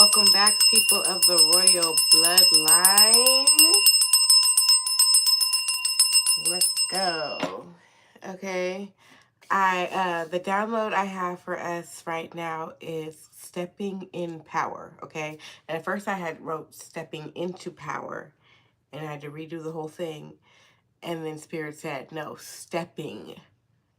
Welcome back, people of the royal bloodline. Let's go. Okay. The download I have for us right now is stepping in power. Okay. And at first I had wrote stepping into power and I had to redo the whole thing. And then Spirit said, no, stepping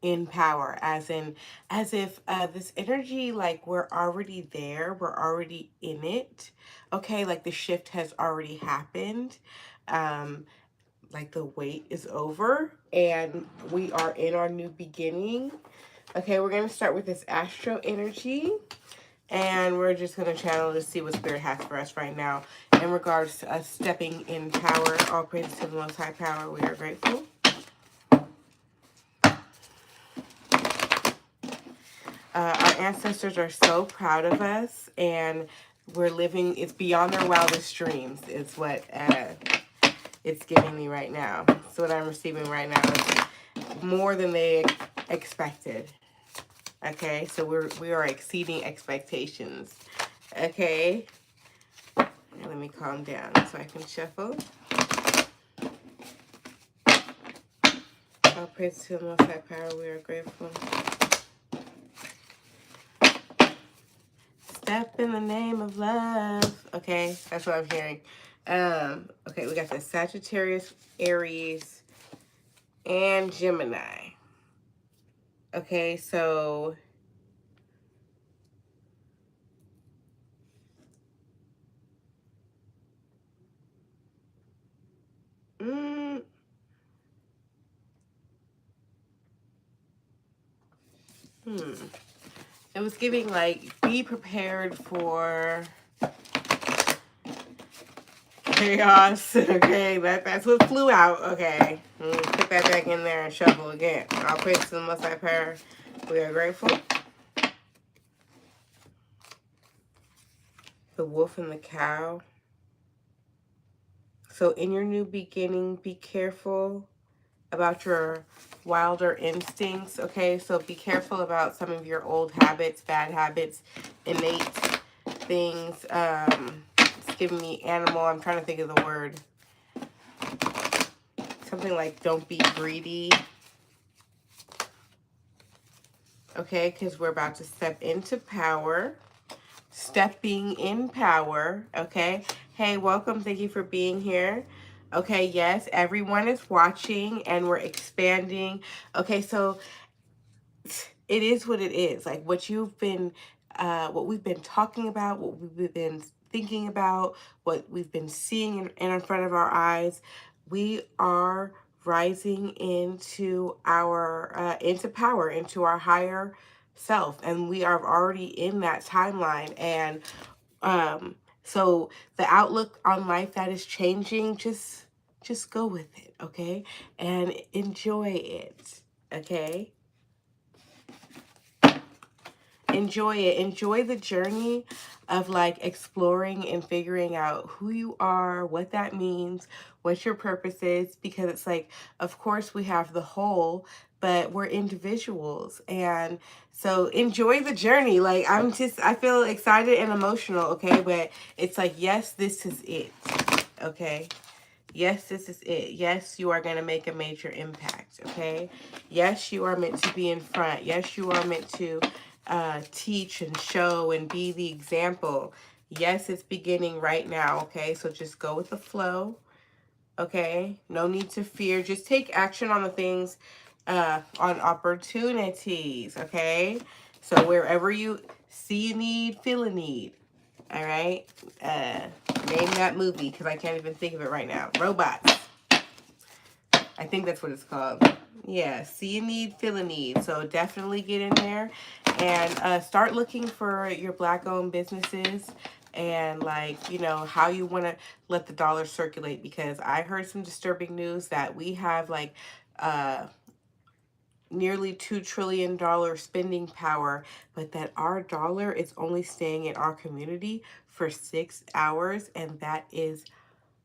in power, as if this energy, like, we're already there, we're already in it. Okay, like the shift has already happened. Like the wait is over and we are in our new beginning. Okay, we're going to start with this astro energy and we're just going to channel to see what Spirit has for us right now in regards to us stepping in power. All praise to the Most High Power. We are grateful. Our ancestors are so proud of us, and we're living, it's beyond their wildest dreams, is what it's giving me right now. So what I'm receiving right now is more than they expected. Okay, so we are exceeding expectations. Okay, and let me calm down so I can shuffle. All praise to the Most High Power. We are grateful. Step in the name of love. Okay, that's what I'm hearing. Okay, we got the Sagittarius, Aries, and Gemini. Okay, so it was giving like, be prepared for chaos. Okay, that's what flew out. Okay, put that back in there and shuffle again. All praise to the Most High Power. We are grateful. The wolf and the cow. So in your new beginning, be careful about your wilder instincts, okay? So be careful about some of your old habits, bad habits, innate things. It's giving me animal. I'm trying to think of the word. Something like don't be greedy. Okay, because we're about to step into power. Stepping in power, okay? Hey, welcome. Thank you for being here. Okay, yes, everyone is watching and we're expanding. Okay, so it is what it is. Like what you've been, what we've been talking about, what we've been thinking about, what we've been seeing in front of our eyes. We are rising into our, into power, into our higher self. And we are already in that timeline. And so the outlook on life that is changing, just go with it, okay? And enjoy it, okay? Enjoy it. Enjoy the journey of like exploring and figuring out who you are, what that means, what your purpose is, because it's like, of course we have the whole, but we're individuals. And so enjoy the journey. Like I feel excited and emotional, okay? But it's like, yes, this is it, okay? Yes, this is it. Yes, you are going to make a major impact, okay? Yes, you are meant to be in front. Yes, you are meant to teach and show and be the example. Yes, it's beginning right now, okay? So just go with the flow, okay? No need to fear. Just take action on the things, on opportunities, okay? So wherever you see a need, feel a need, all right? Name that movie because I can't even think of it right now. Robots. I think that's what it's called. Yeah, see a need, feel a need. So definitely get in there and start looking for your Black-owned businesses and, like, you know, how you want to let the dollar circulate, because I heard some disturbing news that we have, like, nearly $2 trillion spending power, but that our dollar is only staying in our community for 6 hours, and that is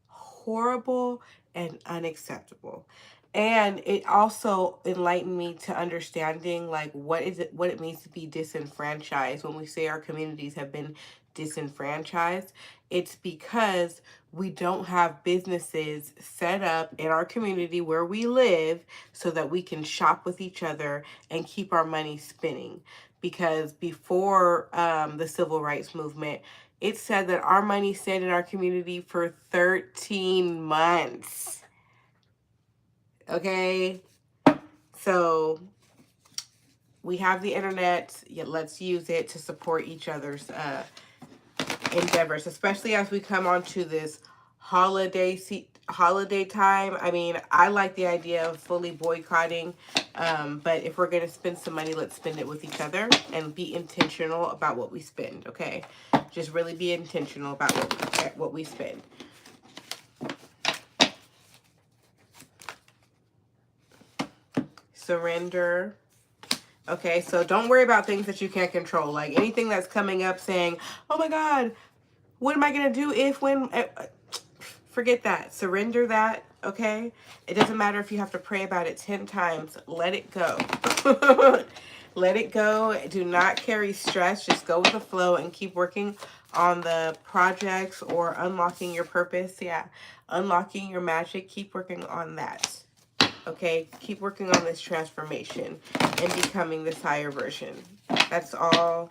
horrible and unacceptable. And it also enlightened me to understanding like what it means to be disenfranchised. When we say our communities have been disenfranchised, it's because we don't have businesses set up in our community where we live so that we can shop with each other and keep our money spinning. Because before the civil rights movement, it said that our money stayed in our community for 13 months. Okay, so we have the internet. Yeah, let's use it to support each other's endeavors, especially as we come onto this holiday time. I mean, I like the idea of fully boycotting, but if we're going to spend some money, let's spend it with each other and be intentional about what we spend. Okay, just really be intentional about what we spend. Surrender. Okay, so don't worry about things that you can't control. Like anything that's coming up saying, oh my God, what am I going to do if, when, forget that. Surrender that, okay? It doesn't matter if you have to pray about it 10 times. Let it go. Let it go. Do not carry stress. Just go with the flow and keep working on the projects or unlocking your purpose. Yeah, unlocking your magic. Keep working on that. Okay, keep working on this transformation and becoming this higher version. That's all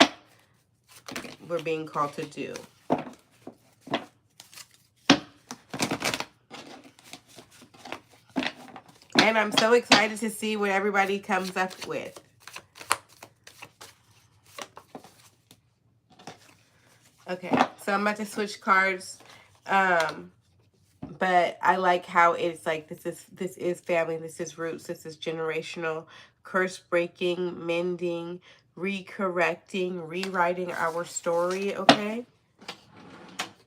we're being called to do. And I'm so excited to see what everybody comes up with. Okay, so I'm about to switch cards. But I like how it's like this is family, this is roots, this is generational, curse breaking, mending, recorrecting, rewriting our story, okay?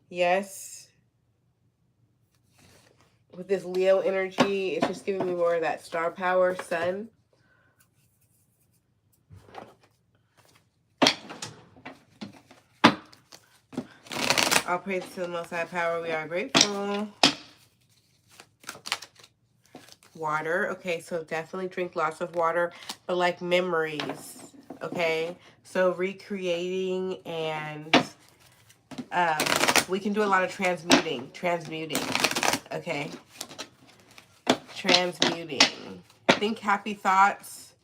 Yes. With this Leo energy, it's just giving me more of that star power, sun. All praise to the Most High Power, we are grateful. Water. Okay, so definitely drink lots of water, but like memories, okay? So recreating, and we can do a lot of transmuting, okay? Transmuting. Think happy thoughts.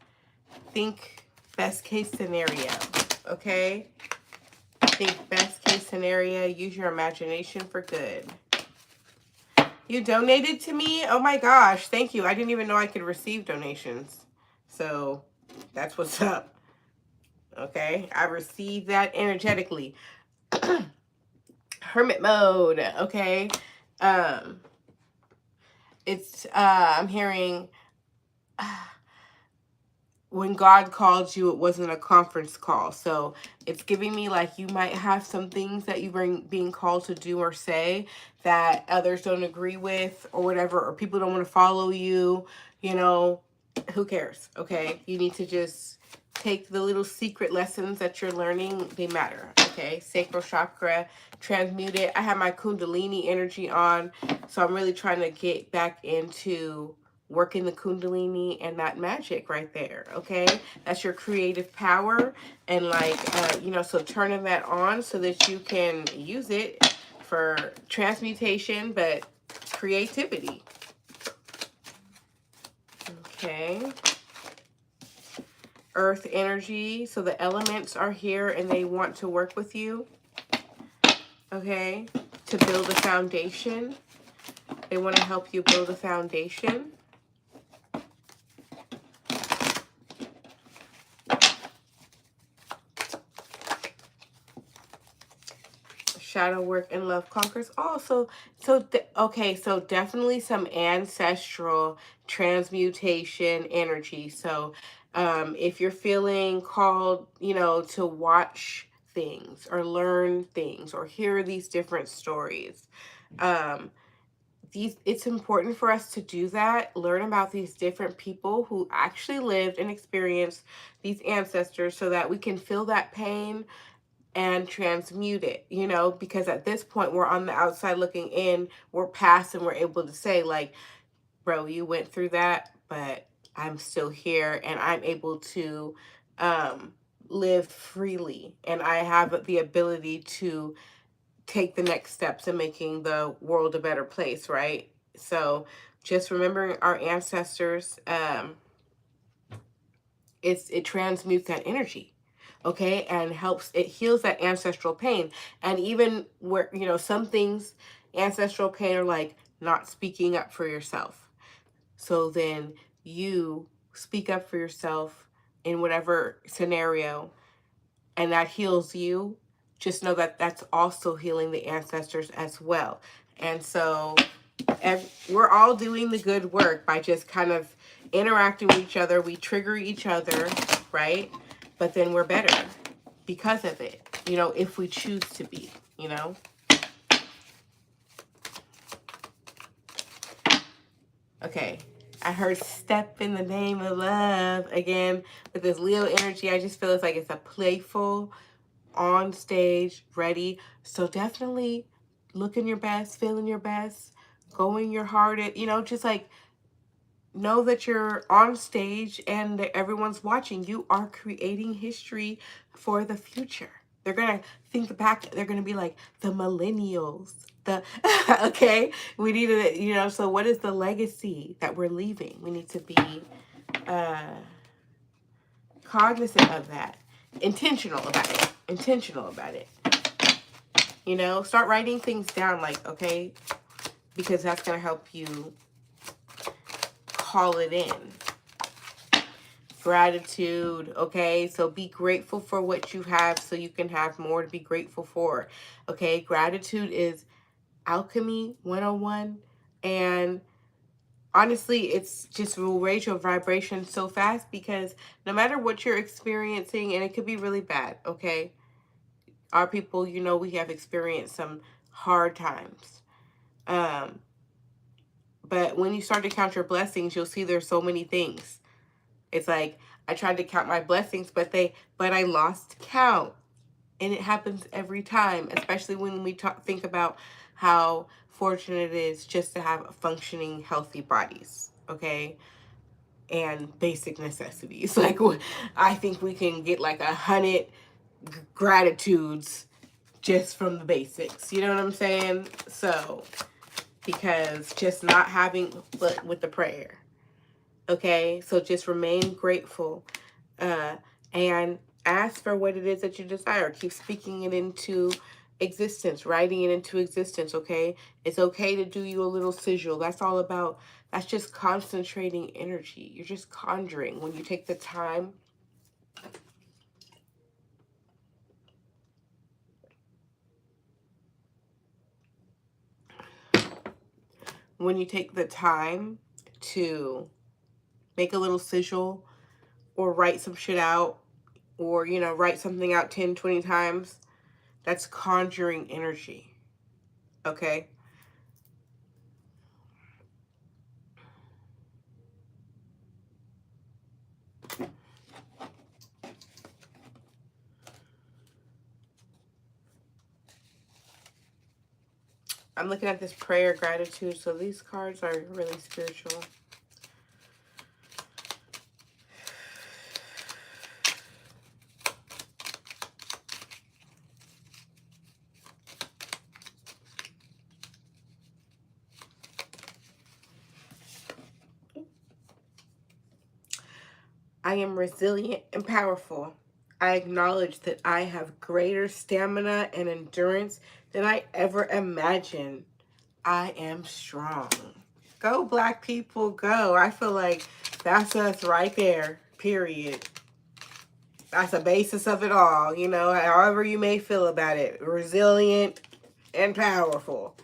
Think best case scenario, okay? Think best case scenario. Use your imagination for good. You donated to me? Oh my gosh, thank you. I didn't even know I could receive donations. So that's what's up. Okay, I received that energetically. Hermit mode, okay? I'm hearing when God called you, it wasn't a conference call. So it's giving me like you might have some things that you being called to do or say that others don't agree with or whatever, or people don't want to follow you, you know, who cares, okay? You need to just take the little secret lessons that you're learning. They matter, okay? Sacral chakra, transmute it. I have my Kundalini energy on, so I'm really trying to get back into working the Kundalini and that magic right there, okay? That's your creative power, and like, you know, so turning that on so that you can use it for transmutation, but creativity. Okay. Earth energy, so the elements are here and they want to work with you, okay, to build a foundation. They want to help you build a foundation. Shadow work and love conquers. Also, okay, so definitely some ancestral transmutation energy. So if you're feeling called, you know, to watch things or learn things or hear these different stories, it's important for us to do that, learn about these different people who actually lived and experienced these ancestors so that we can feel that pain and transmute it, you know, because at this point we're on the outside looking in, we're past, and we're able to say like, bro, you went through that, but I'm still here and I'm able to live freely. And I have the ability to take the next steps in making the world a better place, right? So just remembering our ancestors, it transmutes that energy, okay, and helps, it heals that ancestral pain. And even where, you know, some things, ancestral pain are like not speaking up for yourself. So then you speak up for yourself in whatever scenario, and that heals you. Just know that that's also healing the ancestors as well. And so we're all doing the good work by just kind of interacting with each other. We trigger each other, right? But then we're better because of it, you know, if we choose to be, you know. Okay, I heard step in the name of love. Again, with this Leo energy, I just feel it's like it's a playful, on stage, ready. So definitely looking your best, feeling your best, going your hardest, you know, just like know that you're on stage and that everyone's watching. You are creating history for the future. They're going to think back. They're going to be like the millennials. Okay, we need to, you know, so what is the legacy that we're leaving? We need to be cognizant of that. Intentional about it. You know, start writing things down, like, okay, because that's going to help you call it in. Gratitude, okay? So be grateful for what you have so you can have more to be grateful for, okay? Gratitude is alchemy 101, and honestly, it's just will raise your vibration so fast, because no matter what you're experiencing, and it could be really bad, okay? Our people, you know, we have experienced some hard times. But when you start to count your blessings, you'll see there's so many things. It's like, I tried to count my blessings, but I lost count. And it happens every time, especially when we think about how fortunate it is just to have functioning, healthy bodies, okay? And basic necessities. Like, I think we can get like 100 gratitudes just from the basics. You know what I'm saying? So, because just not having, but with the prayer. Okay, so just remain grateful and ask for what it is that you desire. Keep speaking it into existence, writing it into existence, okay? It's okay to do you a little sigil. That's all about, that's just concentrating energy. You're just conjuring when you take the time. When you take the time to make a little sigil or write some shit out, or, you know, write something out 10, 20 times, that's conjuring energy, okay? I'm looking at this prayer gratitude, so these cards are really spiritual. I am resilient and powerful. I acknowledge that I have greater stamina and endurance than I ever imagined. I am strong. Go, Black people, go. I feel like that's us right there, period. That's the basis of it all, you know, however you may feel about it. Resilient and powerful.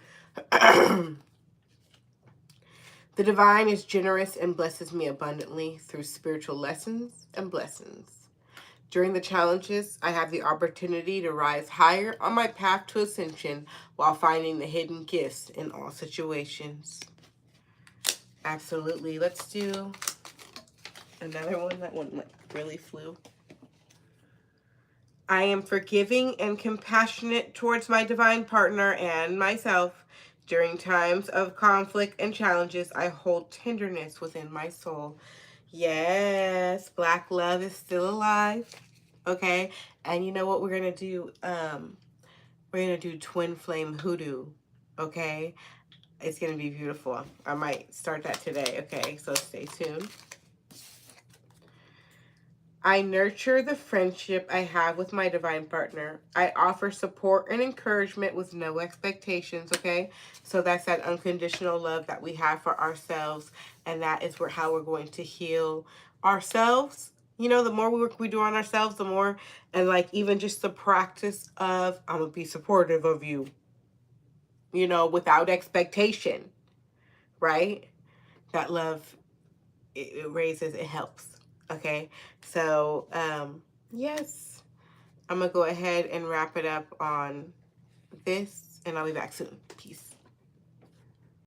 The divine is generous and blesses me abundantly through spiritual lessons and blessings. During the challenges, I have the opportunity to rise higher on my path to ascension while finding the hidden gifts in all situations. Absolutely. Let's do another one. That one really flew. I am forgiving and compassionate towards my divine partner and myself. During times of conflict and challenges, I hold tenderness within my soul. Yes, Black love is still alive. Okay, and you know what we're gonna do? We're gonna do twin flame hoodoo. Okay, it's gonna be beautiful. I might start that today. Okay, so stay tuned. I nurture the friendship I have with my divine partner. I offer support and encouragement with no expectations, okay? So that's that unconditional love that we have for ourselves, and that is how we're going to heal ourselves. You know, the more work we do on ourselves, the more, and like even just the practice of, I'm going to be supportive of you, you know, without expectation, right? That love, it raises, it helps, okay? So, yes, I'm going to go ahead and wrap it up on this, and I'll be back soon. Peace.